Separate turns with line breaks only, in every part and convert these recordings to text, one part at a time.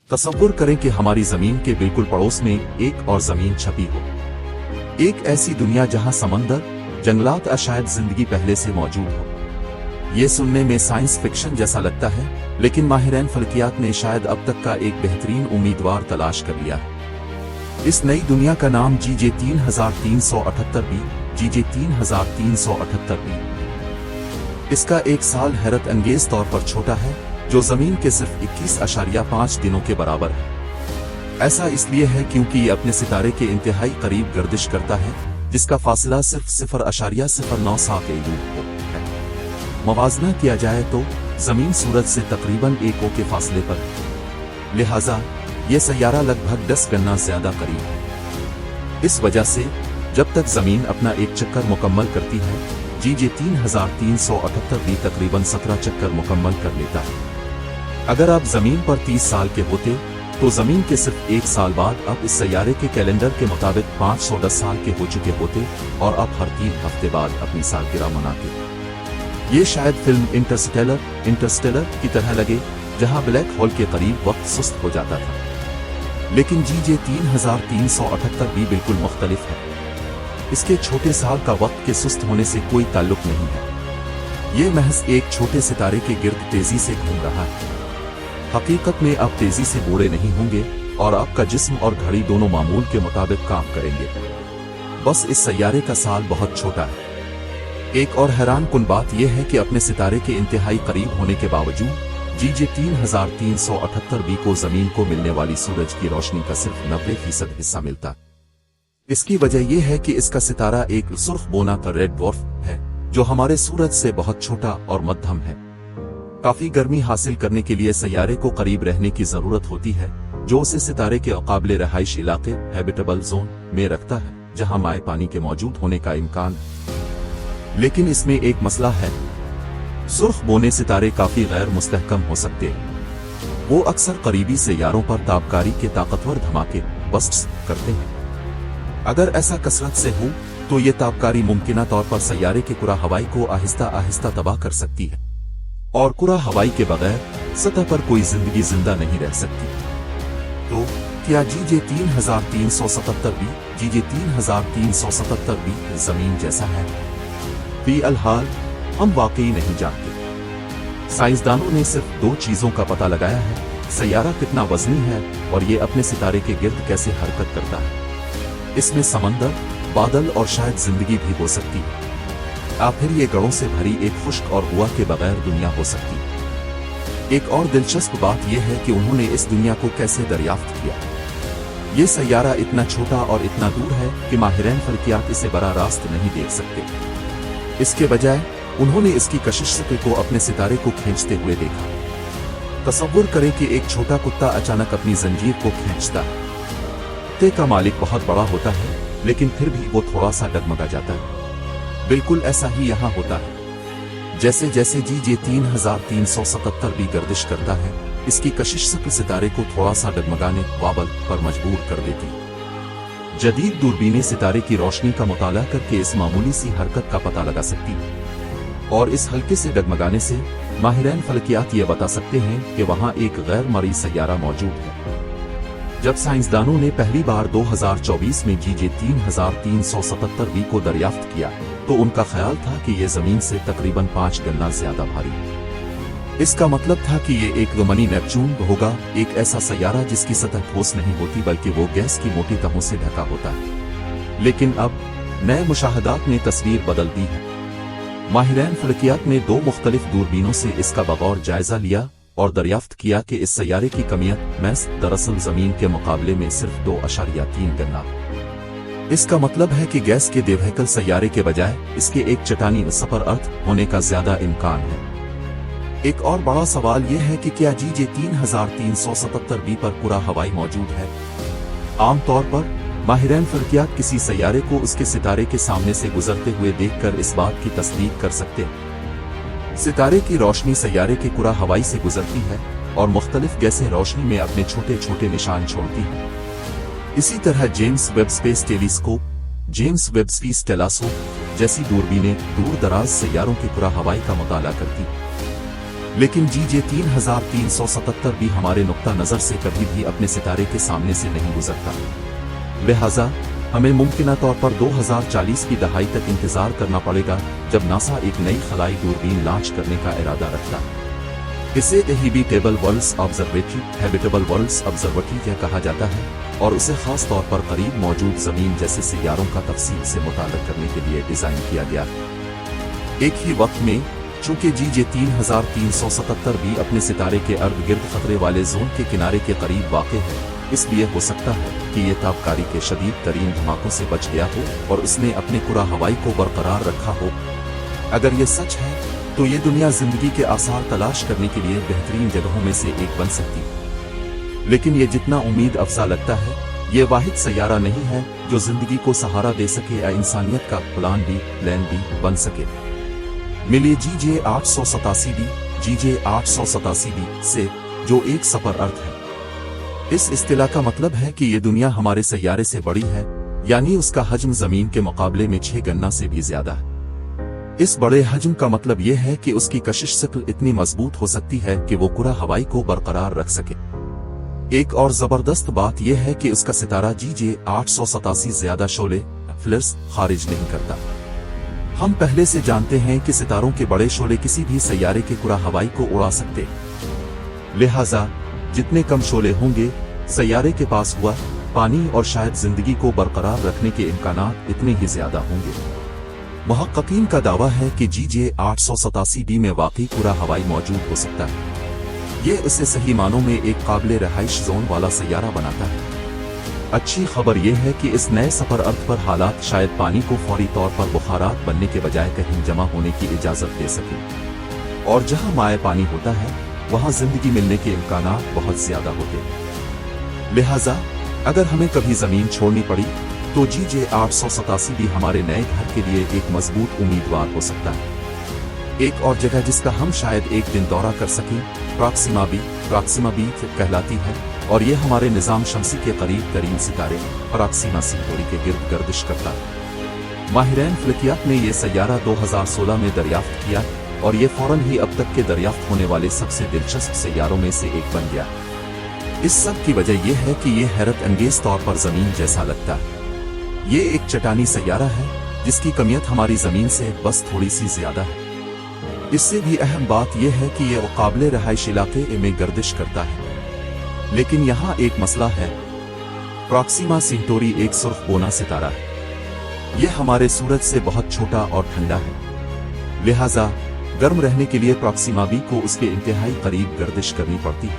तसव्वुर करें कि हमारी जमीन के बिल्कुल पड़ोस में एक और जमीन छपी हो, एक ऐसी दुनिया जहां समंदर, जंगलात या शायद जिंदगी पहले से मौजूद हो। ये सुनने में साइंस फिक्शन जैसा लगता है, लेकिन माहिरान फल्कियात ने शायद अब तक का एक बेहतरीन उम्मीदवार तलाश कर लिया है। इस नई दुनिया का नाम GJ 3378b, GJ 3378b। इसका एक साल हैरत अंगेज तौर पर छोटा है, जो जमीन के सिर्फ 21.5 दिनों के बराबर है। ऐसा इसलिए है क्योंकि ये अपने सितारे के इंतहाई करीब गर्दिश करता है, जिसका फासला सिर्फ 0.09 है। मवाजना किया जाए तो जमीन सूरज से तकरीबन 1 के फासले पर है, लिहाजा यह सैयारा लगभग 10 गुना ज्यादा करीब है। इस वजह से जब तक जमीन अपना एक चक्कर मुकम्मल करती है, GJ 3378b तकरीबन 17 चक्कर मुकम्मल कर लेता है। अगर आप जमीन पर 30 साल के होते तो जमीन के सिर्फ 1 साल बाद अब इस सैयारे के कैलेंडर के मुताबिक 510 साल के हो चुके होते, और अब हर 3 हफ्ते बाद अपनी सालगिरह मनाते। ये शायद फिल्म इंटरस्टेलर की तरह लगे, जहां ब्लैक होल के करीब वक्त सुस्त हो जाता था। लेकिन GJ 3378b बिल्कुल मुख्तलिफ है। इसके छोटे साल का वक्त के सुस्त होने से कोई ताल्लुक नहीं है। ये महज एक छोटे सितारे के गिर्द तेजी से घूम रहा है। हकीकत में आप तेजी से बूढ़े नहीं होंगे, और आपका जिस्म और घड़ी दोनों मामूल के मुताबिक काम करेंगे। बस इस सैयारे का साल बहुत छोटा है। एक और हैरान कुन बात यह है कि अपने सितारे के इंतहाई करीब होने के बावजूद GJ 3378b को जमीन को मिलने वाली सूरज की रोशनी का सिर्फ 90% हिस्सा मिलता। इसकी वजह यह है कि इसका सितारा एक सुर्ख बोना का रेड ड्वार्फ है, जो हमारे सूरज से बहुत छोटा और मध्यम है। काफी गर्मी हासिल करने के लिए सैयारे को करीब रहने की जरूरत होती है, जो उसे सितारे के अकाबले रहाइश इलाके हैबिटेबल जोन में रखता है, जहां माए पानी के मौजूद होने का इम्कान है। लेकिन इसमें एक मसला है। सुर्ख बोने सितारे काफी गैर मुस्तहकम हो सकते हैं। वो अक्सर करीबी सैयारों पर ताबकारी के ताकतवर धमाके बस्ट्स करते हैं। अगर ऐसा कसरत से हो तो ये ताबकारी मुमकिना तौर पर सैयारे के कुरा हवाई को आहिस्ता आहिस्ता तबाह कर सकती है, और कुरा हवाई के बगैर सतह पर कोई जिंदगी जिंदा नहीं रह सकती। तो क्या GJ 3377b, GJ 3377b जमीन जैसा है? फिलहाल हम वाकई नहीं जानते। साइंसदानों ने सिर्फ 2 चीजों का पता लगाया है: सैयारा कितना वजनी है, और ये अपने सितारे के गिर्द कैसे हरकत करता है। इसमें समंदर, बादल और शायद जिंदगी भी हो सकती है, या फिर ये गढ़ों से भरी एक खुश्क और हुआ के बगैर दुनिया हो सकती है। एक और दिलचस्प बात यह है कि उन्होंने इस दुनिया को कैसे दरियाफ्त किया। ये सैयारा इतना छोटा और इतना दूर है कि माहिरान फल्कियात इसे बराह रास्त नहीं देख सकते। इसके बजाय उन्होंने इसकी कशिश शक्ल को अपने सितारे को खींचते हुए देखा। तसव्वुर करें कि एक छोटा कुत्ता अचानक अपनी जंजीर को खींचता है। कुत्ते का मालिक बहुत बड़ा होता है, लेकिन फिर भी वो थोड़ा सा डगमगा जाता है। बिल्कुल ऐसा ही यहाँ होता है। जैसे जैसे GJ 3377b गर्दिश करता है, इसकी कशिश शक्ल सितारे को थोड़ा सा डगमगाने वाबल पर मजबूर कर देती है। जदीद दूरबीनें सितारे की रोशनी का मुताला करके इस मामूली सी हरकत का पता लगा सकती है, और इस हल्के से डगमगाने से माहिरान फल्कियात ये बता सकते हैं कि वहां एक गैर मरई सैयारा मौजूद है। जब साइंसदानों ने पहली बार 2024 में GJ 3377b को दरियाफ्त किया, तो उनका ख्याल था कि यह जमीन से तकरीबन 5 गुना ज्यादा भारी है। इसका मतलब था कि ये एक मिनी नेपच्यून होगा, एक ऐसा सैयारा जिसकी सतह ठोस नहीं होती बल्कि वो गैस की मोटी तहों से ढका होता है। लेकिन अब नए मुशाहदात ने तस्वीर बदल दी है। माहिरान फल्कियात ने 2 मुख्तलिफ दूरबीनों से इसका बगौर जायजा लिया और दरियाफ्त किया कि इस सैयारे की कमियत महज दरअसल जमीन के मुकाबले में सिर्फ 2.3 गुना। इसका मतलब है कि गैस के देवहकल सैयारे के बजाय इसके एक चट्टानी सफर अर्थ होने का ज्यादा इम्कान है। एक और बड़ा सवाल यह है कि क्या GJ 3377b पर पूरा हवाई मौजूद है? आमतौर पर माहिरान फल्कियात किसी सैयारे को उसके सितारे के सामने से गुजरते हुए देखकर इस बात की तस्दीक कर सकते हैं। सितारे की रोशनी सैयारे के कुरा हवाई से गुजरती है, और मुख्तलिफ गैसें रोशनी में अपने छोटे छोटे निशान छोड़ती हैं। इसी तरह James Webb space telescope, James Webb space telescope जैसी दूरबीनें दूर दराज सैयारों के कुरा हवाई का मुताला करती हैं। लेकिन जीजे 3377 भी हमारे नुक्ता नजर से कभी भी अपने सितारे के सामने से नहीं गुजरता। लिहाजा हमें मुमकिन तौर पर 2040 की दहाई तक इंतजार करना पड़ेगा, जब नासा एक नई खलाई दूरबीन लॉन्च करने का इरादा रखता है। इसे हैबिटेबल वर्ल्ड्स ऑब्जर्वेटरी कहा जाता है और उसे खास तौर पर करीब मौजूद जमीन जैसे सियारों का तफसील से मुताल्लिक करने के लिए डिजाइन किया गया है। एक ही वक्त में चूंकि जीजे 3377 भी अपने सितारे के अर्द गिर्द खतरे वाले जोन के किनारे के करीब वाक़ है, इसलिए हो सकता है कि ये ताबकारी के शदीद तरीन धमाकों से बच गया हो और उसने अपने कुरा हवाई को बरकरार रखा हो। अगर ये सच है तो ये दुनिया जिंदगी के आसार तलाश करने के लिए बेहतरीन जगहों में से एक बन सकती है। लेकिन ये जितना उम्मीद अफजा लगता है, ये वाहिद सैयारा नहीं है जो जिंदगी को सहारा दे सके या इंसानियत का प्लान बी बन सके। मिलिए जीजे 887 से, जो एक सफर अर्थ है। इस इस्तिलाह का मतलब है कि ये दुनिया हमारे सैयारे से बड़ी है, यानी उसका हजम जमीन के मुकाबले में 6 गन्ना से भी ज्यादा है। इस बड़े हजम का मतलब यह है कि उसकी कशिश शक्ल इतनी मजबूत हो सकती है कि वो कुरा हवाई को बरकरार रख सके। एक और जबरदस्त बात यह है कि उसका सितारा जीजे 887 ज्यादा शोले फ्लर्स खारिज नहीं करता। हम पहले से जानते हैं कि सितारों के बड़े शोले किसी भी सैयारे के कुरा हवाई को उड़ा सकते, लिहाजा जितने कम शोले होंगे सैयारे के पास हुआ पानी और शायद जिंदगी को बरकरार रखने के इम्कानात इतने ही ज्यादा होंगे। मुहक्किकीन का दावा है कि जीजे 887 में वाकई कुरा हवाई मौजूद हो सकता है। ये उसे सही मानों में एक काबिल रहाइश जोन वाला सैयारा बनाता है। अच्छी खबर यह है कि इस नए सफर अर्थ पर हालात शायद पानी को फौरी तौर पर बुखारात बनने के बजाय कहीं जमा होने की इजाजत दे सके, और जहां माए पानी होता है वहां जिंदगी मिलने के इम्कानात बहुत ज्यादा होते हैं। लिहाजा अगर हमें कभी जमीन छोड़नी पड़ी तो जीजे 887 भी हमारे नए घर के लिए एक मजबूत उम्मीदवार हो सकता है। एक और जगह जिसका हम शायद एक दिन दौरा कर सकें प्रॉक्सिमा बी कहलाती है, और ये हमारे निजाम शमसी के करीब तरीन सितारे प्रॉक्सिमा सेंटोरी के गिर्द गर्दिश करता है। माहिरीन फलकियात ने यह सैयारा 2016 में दरियाफ्त किया और ये फौरन ही अब तक के दरियाफ्त होने वाले सबसे दिलचस्प सैयारों में से एक बन गया। इस सब की वजह यह है कि यह हैरत अंगेज तौर पर जमीन जैसा लगता है। ये एक चट्टानी सैयारा है जिसकी कमियत हमारी जमीन से बस थोड़ी सी ज्यादा है। इससे भी अहम बात यह है कि यह काबिल रहाइश इलाके में गर्दिश करता है। लेकिन यहाँ एक मसला है, प्रॉक्सिमा सेंटोरी एक सुर्खबोना सितारा है। यह हमारे सूरज से बहुत छोटा और ठंडा है, लिहाजा गर्म रहने के लिए प्रॉक्सिमा बी को उसके इंतहाई करीब गर्दिश करनी पड़ती है।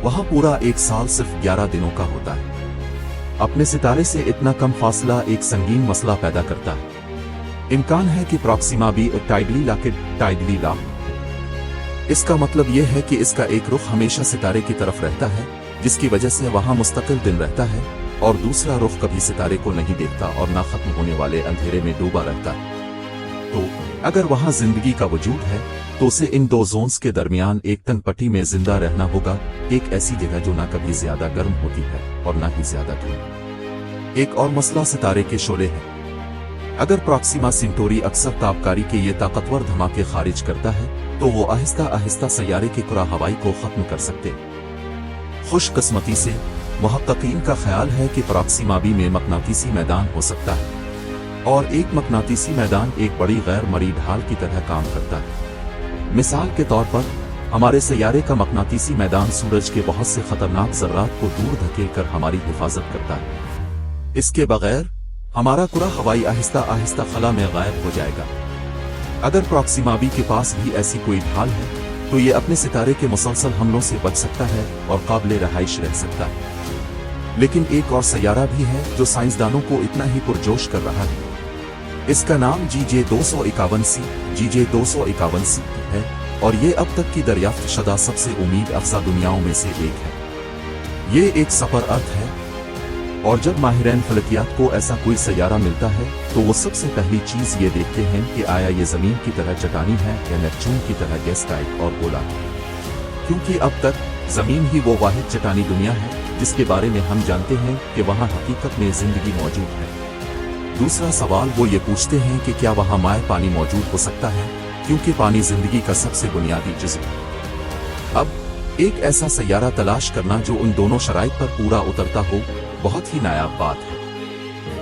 वहां पूरा एक साल सिर्फ 11 दिनों का होता है। अपने सितारे से इतना कम फासला एक संगीन मसला पैदा करता है। इम्कान है कि प्रॉक्सिमा बी टाइडली लॉक। इसका मतलब यह है कि इसका एक रुख हमेशा सितारे की तरफ रहता है, जिसकी वजह से वहां मुस्तकिल दिन रहता है, और दूसरा रुख कभी सितारे को नहीं देखता और ना खत्म होने वाले अंधेरे में डूबा रहता है। तो अगर वहां जिंदगी का वजूद है तो उसे इन दो जोन्स के दरमियान एक तनपट्टी में जिंदा रहना होगा, एक ऐसी जगह जो ना कभी ज्यादा गर्म होती है और ना ही ज्यादा ठंड। एक और मसला सितारे के शोले है। अगर प्रॉक्सिमा सेंटोरी अक्सर ताबकारी के ये ताकतवर धमाके खारिज करता है तो वो आहिस्ता आहिस्ता सैयारे के कुरा हवाई को खत्म कर सकते। खुशकिस्मती से मुहक्किकीन का ख्याल है कि प्रॉक्सिमा बी में मकनातीसी मैदान हो सकता है, और एक मकनातीसी मैदान एक बड़ी गैर मरी ढाल की तरह काम करता है। मिसाल के तौर पर हमारे सैयारे का मकनातीसी मैदान सूरज के बहुत से खतरनाक जर्रात को दूर धकेल कर हमारी हिफाजत करता है। इसके बगैर हमारा कुरा हवाई आहिस्ता आहिस्ता खला में गायब हो जाएगा। अगर प्रॉक्सिमा बी के पास भी ऐसी कोई ढाल है तो ये अपने सितारे के मुसलसल हमलों से बच सकता है और काबिल रहाइश रह सकता है। लेकिन एक और सैयारा भी है जो साइंसदानों को इतना ही पुरजोश कर रहा है। इसका नाम जीजे 251 है, और ये अब तक की दरियाफ्त शुदा सबसे उम्मीद अफजा दुनियाओं में से एक है। ये एक सफर अर्थ है, और जब माहिरीन फलकियात को ऐसा कोई सैयारा मिलता है तो वो सबसे पहली चीज ये देखते हैं कि आया ये जमीन की तरह चटानी है या नेपच्यून की तरह गैस टाइप और गोला, क्योंकि अब तक जमीन ही वो वाहिद चटानी दुनिया है जिसके बारे में हम जानते हैं कि वहाँ हकीकत में जिंदगी मौजूद है। दूसरा सवाल वो ये पूछते हैं कि क्या वहाँ माए पानी मौजूद हो सकता है, क्योंकि पानी जिंदगी का सबसे बुनियादी जुज़ है। अब एक ऐसा सैयारा तलाश करना जो उन दोनों शराइत पर पूरा उतरता हो, बहुत ही नायाब बात है।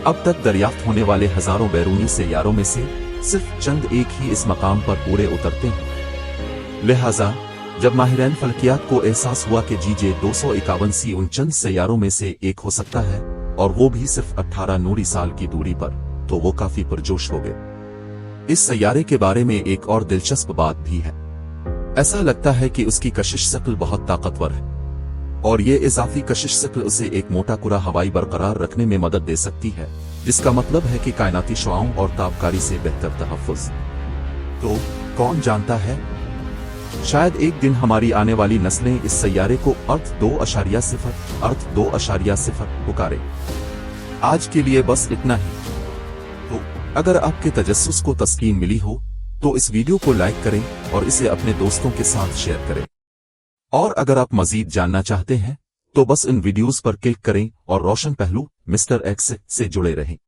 अब तक दरियाफ्त होने वाले हजारों बैरूनी सैयारों में से सिर्फ चंद एक ही इस मकाम पर पूरे उतरते हैं। लिहाजा जब माहिरान फल्कियात को एहसास हुआ कि जीजे 251 उन चंद सैयारों में से एक हो सकता है, और वो भी सिर्फ 18 नूरी साल की दूरी पर, तो वो काफी पुरजोश हो गए। इस सैयारे के बारे में एक और दिलचस्प बात भी है। ऐसा लगता है कि उसकी कशिश शक्ल बहुत ताकतवर है, और ये इजाफी कशिश शक्ल उसे एक मोटा कुरा हवाई बरकरार रखने में मदद दे सकती है, जिसका मतलब है कि कायनाती शुआओं और ताबकारी से बेहतर तहफ़्फ़ुज़। तो कौन जानता है, शायद एक दिन हमारी आने वाली नस्लें इस सैयारे को अर्थ 2.0 पुकारे। आज के लिए बस इतना ही। तो अगर आपके तजस्सुस को तस्कीन मिली हो तो इस वीडियो को लाइक करें और इसे अपने दोस्तों के साथ शेयर करें। और अगर आप मजीद जानना चाहते हैं तो बस इन वीडियोस पर क्लिक करें और रोशन पहलू मिस्टर एक्स से जुड़े रहें।